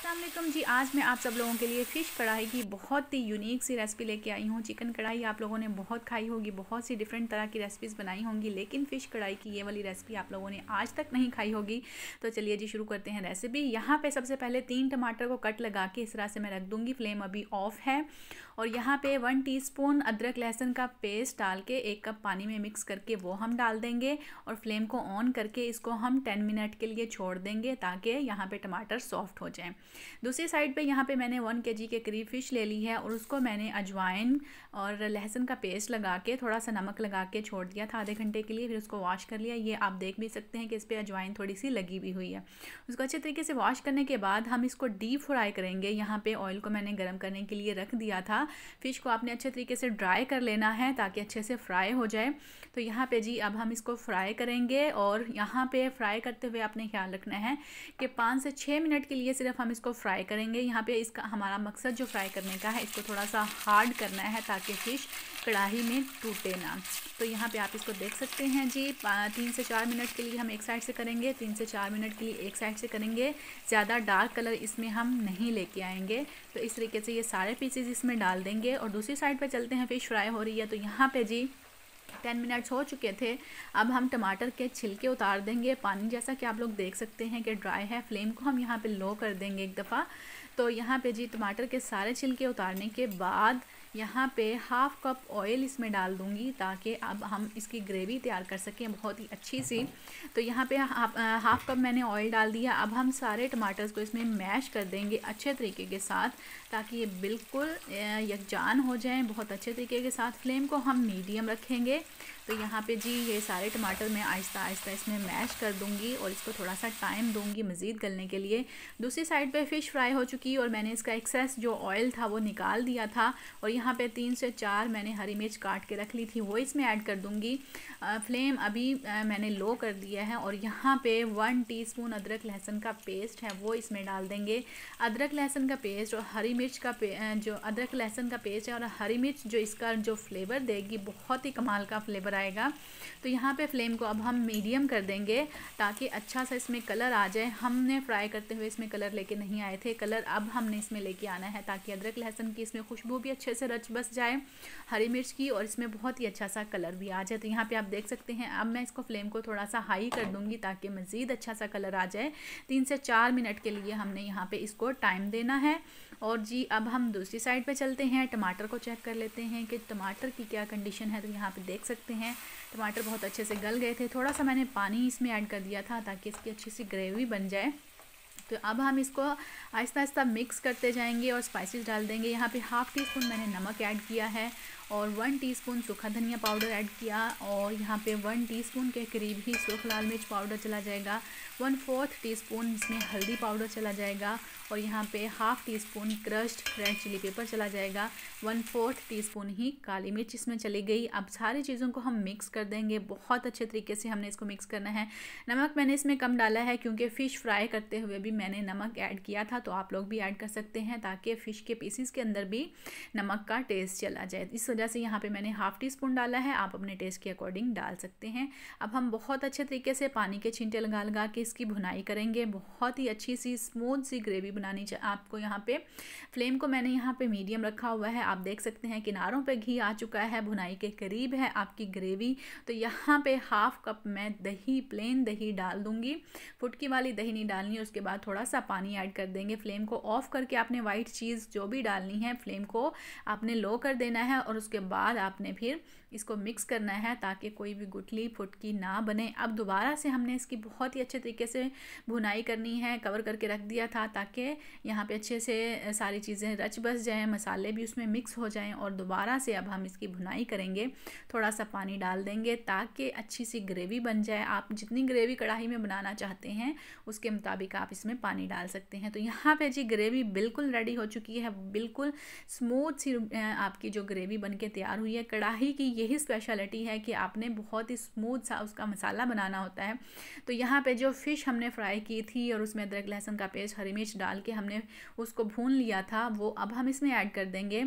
अस्सलाम वालेकुम जी। आज मैं आप सब लोगों के लिए फ़िश कढ़ाई की बहुत ही यूनिक सी रेसिपी लेके आई हूँ। चिकन कढ़ाई आप लोगों ने बहुत खाई होगी, बहुत सी डिफरेंट तरह की रेसिपीज़ बनाई होंगी, लेकिन फ़िश कढ़ाई की ये वाली रेसिपी आप लोगों ने आज तक नहीं खाई होगी। तो चलिए जी शुरू करते हैं रेसिपी। यहाँ पे सबसे पहले 3 टमाटर को कट लगा के इस तरह से मैं रख दूँगी। फ्लेम अभी ऑफ है। और यहाँ पे 1 टीस्पून अदरक लहसुन का पेस्ट डाल के 1 कप पानी में मिक्स करके वो हम डाल देंगे और फ्लेम को ऑन करके इसको हम 10 मिनट के लिए छोड़ देंगे ताकि यहाँ पे टमाटर सॉफ्ट हो जाएं। दूसरी साइड पे यहाँ पे मैंने 1 केजी के करीब फ़िश ले ली है और उसको मैंने अजवाइन और लहसुन का पेस्ट लगा के थोड़ा सा नमक लगा के छोड़ दिया था आधे घंटे के लिए। फिर उसको वॉश कर लिया। ये आप देख भी सकते हैं कि इस पर अजवाइन थोड़ी सी लगी भी हुई है। उसको अच्छे तरीके से वॉश करने के बाद हम इसको डीप फ्राई करेंगे। यहाँ पे ऑयल को मैंने गर्म करने के लिए रख दिया था। फ़िश को आपने अच्छे तरीके से ड्राई कर लेना है ताकि अच्छे से फ्राई हो जाए। तो यहाँ पे जी अब हम इसको फ्राई करेंगे और यहाँ पे फ्राई करते हुए आपने ख्याल रखना है कि 5 से 6 मिनट के लिए सिर्फ हम इसको फ्राई करेंगे। यहाँ पे इसका हमारा मकसद जो फ्राई करने का है, इसको थोड़ा सा हार्ड करना है ताकि फ़िश कढ़ाई में टूटे ना। तो यहाँ पे आप इसको देख सकते हैं जी। 3 से 4 मिनट के लिए हम एक साइड से करेंगे, 3 से 4 मिनट के लिए एक साइड से करेंगे। ज़्यादा डार्क कलर इसमें हम नहीं लेके आएंगे। तो इस तरीके से ये सारे पीसेस इसमें डाल देंगे और दूसरी साइड पे चलते हैं। फ़िश फ्राई हो रही है। तो यहाँ पे जी 10 मिनट्स हो चुके थे। अब हम टमाटर के छिलके उतार देंगे। पानी जैसा कि आप लोग देख सकते हैं कि ड्राई है। फ्लेम को हम यहाँ पे लो कर देंगे एक दफ़ा। तो यहाँ पे जी टमाटर के सारे छिलके उतारने के बाद यहाँ पे हाफ़ कप ऑयल इसमें डाल दूँगी ताकि अब हम इसकी ग्रेवी तैयार कर सकें बहुत ही अच्छी सी। तो यहाँ पे हाफ़ कप मैंने ऑयल डाल दिया। अब हम सारे टमाटर्स को इसमें मैश कर देंगे अच्छे तरीके के साथ ताकि ये बिल्कुल यकजान हो जाएं बहुत अच्छे तरीके के साथ। फ्लेम को हम मीडियम रखेंगे। तो यहाँ पे जी ये सारे टमाटर मैं आहिस्ता आहिस्ता इसमें मैश कर दूँगी और इसको थोड़ा सा टाइम दूँगी मज़ीद गलने के लिए। दूसरी साइड पे फ़िश फ्राई हो चुकी और मैंने इसका एक्सेस जो ऑयल था वो निकाल दिया था। और यहाँ पे 3 से 4 मैंने हरी मिर्च काट के रख ली थी, वो इसमें ऐड कर दूँगी। फ्लेम अभी मैंने लो कर दिया है और यहाँ पे 1 टीस्पून अदरक लहसुन का पेस्ट है वो इसमें डाल देंगे। अदरक लहसुन का पेस्ट और हरी मिर्च का जो अदरक लहसुन का पेस्ट है और हरी मिर्च जो इसका जो फ्लेवर देगी बहुत ही कमाल का फ्लेवर आएगा। तो यहाँ पे फ्लेम को अब हम मीडियम कर देंगे ताकि अच्छा सा इसमें कलर आ जाए। हमने फ्राई करते हुए इसमें कलर लेके नहीं आए थे, कलर अब हमने इसमें लेके आना है ताकि अदरक लहसुन की इसमें खुशबू भी अच्छे से रच बस जाए हरी मिर्च की और इसमें बहुत ही अच्छा सा कलर भी आ जाए। तो यहाँ पे आप देख सकते हैं। अब मैं इसको फ्लेम को थोड़ा सा हाई कर दूँगी ताकि मज़ीद अच्छा सा कलर आ जाए। 3 से 4 मिनट के लिए हमने यहाँ पे इसको टाइम देना है। और जी अब हम दूसरी साइड पे चलते हैं। टमाटर को चेक कर लेते हैं कि टमाटर की क्या कंडीशन है। तो यहाँ पे देख सकते हैं टमाटर बहुत अच्छे से गल गए थे। थोड़ा सा मैंने पानी इसमें ऐड कर दिया था ताकि इसकी अच्छी सी ग्रेवी बन जाए। तो अब हम इसको आहिस्ता आहिस्ता मिक्स करते जाएंगे और स्पाइसेस डाल देंगे। यहाँ पे हाफ़ टीस्पून मैंने नमक ऐड किया है और 1 टीस्पून सूखा धनिया पाउडर ऐड किया और यहाँ पे 1 टीस्पून के करीब ही सूख लाल मिर्च पाउडर चला जाएगा। 1/4 टीस्पून इसमें हल्दी पाउडर चला जाएगा और यहाँ पे half teaspoon crushed red chilli pepper चला जाएगा। 1/4 टीस्पून ही काली मिर्च इसमें चली गई। अब सारी चीज़ों को हम मिक्स कर देंगे। बहुत अच्छे तरीके से हमने इसको मिक्स करना है। नमक मैंने इसमें कम डाला है क्योंकि फ़िश फ्राई करते हुए भी मैंने नमक ऐड किया था, तो आप लोग भी ऐड कर सकते हैं ताकि फ़िश के पीसीस के अंदर भी नमक का टेस्ट चला जाए। इस वजह से यहाँ पे मैंने हाफ़ टीस्पून डाला है। आप अपने टेस्ट के अकॉर्डिंग डाल सकते हैं। अब हम बहुत अच्छे तरीके से पानी के छींटे लगा लगा के इसकी भुनाई करेंगे। बहुत ही अच्छी सी स्मूथ सी ग्रेवी बनानी चाहिए आपको। यहाँ पे फ्लेम को मैंने यहाँ पे मीडियम रखा हुआ है। आप देख सकते हैं किनारों पे घी आ चुका है, भुनाई के करीब है आपकी ग्रेवी। तो यहाँ पे हाफ़ कप मैं दही, प्लेन दही डाल दूँगी। फुटकी वाली दही नहीं डालनी है। उसके बाद थोड़ा सा पानी ऐड कर देंगे। फ्लेम को ऑफ़ करके आपने वाइट चीज़ जो भी डालनी है फ्लेम को आपने लो कर देना है और उसके बाद आपने फिर इसको मिक्स करना है ताकि कोई भी गुठली फुटकी ना बने। अब दोबारा से हमने इसकी बहुत ही अच्छे तरीके से भुनाई करनी है। कवर करके रख दिया था ताकि यहाँ पे अच्छे से सारी चीज़ें रच बस जाएं, मसाले भी उसमें मिक्स हो जाएं। और दोबारा से अब हम इसकी भुनाई करेंगे। थोड़ा सा पानी डाल देंगे ताकि अच्छी सी ग्रेवी बन जाए। आप जितनी ग्रेवी कढ़ाई में बनाना चाहते हैं उसके मुताबिक आप इसमें पानी डाल सकते हैं। तो यहाँ पे जी ग्रेवी बिल्कुल रेडी हो चुकी है। बिल्कुल स्मूथ सी आपकी जो ग्रेवी बन के तैयार हुई है। कढ़ाई की यही स्पेशलिटी है कि आपने बहुत ही स्मूथ सा उसका मसाला बनाना होता है। तो यहाँ पे जो फ़िश हमने फ्राई की थी और उसमें अदरक लहसुन का पेस्ट, हरी मिर्च डाल डाल के हमने उसको भून लिया था वो अब हम इसमें ऐड कर देंगे।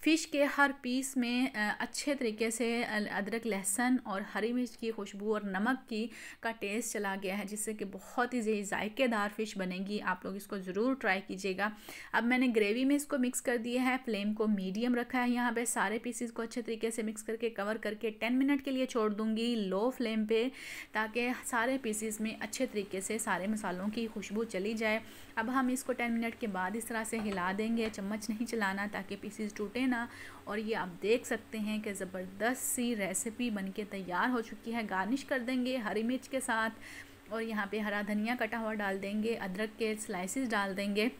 फ़िश के हर पीस में अच्छे तरीके से अदरक, लहसुन और हरी मिर्च की खुशबू और नमक की का टेस्ट चला गया है, जिससे कि बहुत ही जायकेदार फ़िश बनेगी। आप लोग इसको ज़रूर ट्राई कीजिएगा। अब मैंने ग्रेवी में इसको मिक्स कर दिया है, फ्लेम को मीडियम रखा है। यहाँ पे सारे पीसेस को अच्छे तरीके से मिक्स करके कवर करके 10 मिनट के लिए छोड़ दूँगी लो फ्लेम पे, ताकि सारे पीसेस में अच्छे तरीके से सारे मसालों की खुशबू चली जाए। अब हम इसको 10 मिनट के बाद इस तरह से हिला देंगे, चम्मच नहीं चलाना ताकि पीसेस टूटे ना। और ये आप देख सकते हैं कि ज़बरदस्त सी रेसिपी बनके तैयार हो चुकी है। गार्निश कर देंगे हरी मिर्च के साथ और यहाँ पे हरा धनिया कटा हुआ डाल देंगे, अदरक के स्लाइसेस डाल देंगे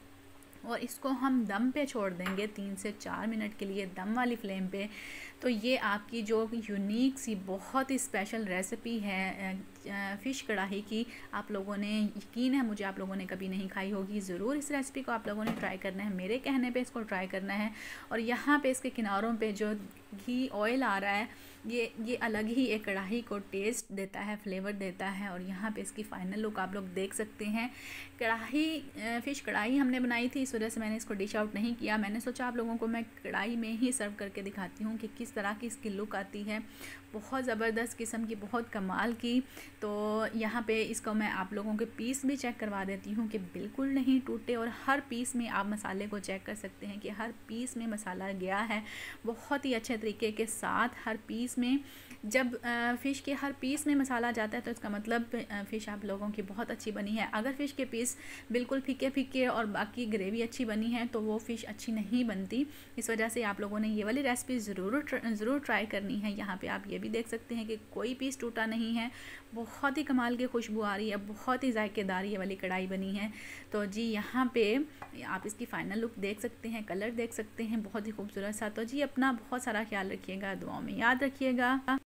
और इसको हम दम पे छोड़ देंगे 3 से 4 मिनट के लिए दम वाली फ्लेम पे। तो ये आपकी जो यूनिक सी बहुत ही स्पेशल रेसिपी है फ़िश कढ़ाई की, आप लोगों ने, यकीन है मुझे, आप लोगों ने कभी नहीं खाई होगी। ज़रूर इस रेसिपी को आप लोगों ने ट्राई करना है, मेरे कहने पे इसको ट्राई करना है। और यहाँ पे इसके किनारों पे जो घी ऑयल आ रहा है, ये अलग ही एक कढ़ाई को टेस्ट देता है, फ्लेवर देता है। और यहाँ पे इसकी फ़ाइनल लुक आप लोग देख सकते हैं। फ़िश कढ़ाई हमने बनाई थी, इस वजह से मैंने इसको डिश आउट नहीं किया। मैंने सोचा आप लोगों को मैं कढ़ाई में ही सर्व करके दिखाती हूँ कि किस तरह की इसकी लुक आती है। बहुत ज़बरदस्त किस्म की, बहुत कमाल की। तो यहाँ पे इसको मैं आप लोगों के पीस भी चेक करवा देती हूँ कि बिल्कुल नहीं टूटे। और हर पीस में आप मसाले को चेक कर सकते हैं कि हर पीस में मसाला गया है बहुत ही अच्छे तरीके के साथ। हर पीस में, जब फ़िश के हर पीस में मसाला जाता है तो इसका मतलब फ़िश आप लोगों की बहुत अच्छी बनी है। अगर फ़िश के पीस बिल्कुल फीके फीके और बाकी ग्रेवी अच्छी बनी है तो वो फ़िश अच्छी नहीं बनती। इस वजह से आप लोगों ने ये वाली रेसिपी ज़रूर ट्राई करनी है। यहाँ पे आप ये भी देख सकते हैं कि कोई पीस टूटा नहीं है, बहुत ही कमाल की खुशबू आ रही है, बहुत ही जायकेदार ये वाली कढ़ाई बनी है। तो जी यहाँ पे आप इसकी फ़ाइनल लुक देख सकते हैं, कलर देख सकते हैं, बहुत ही खूबसूरत सा। तो जी अपना बहुत सारा ख्याल रखिएगा, दुआओं में याद रखिएगा।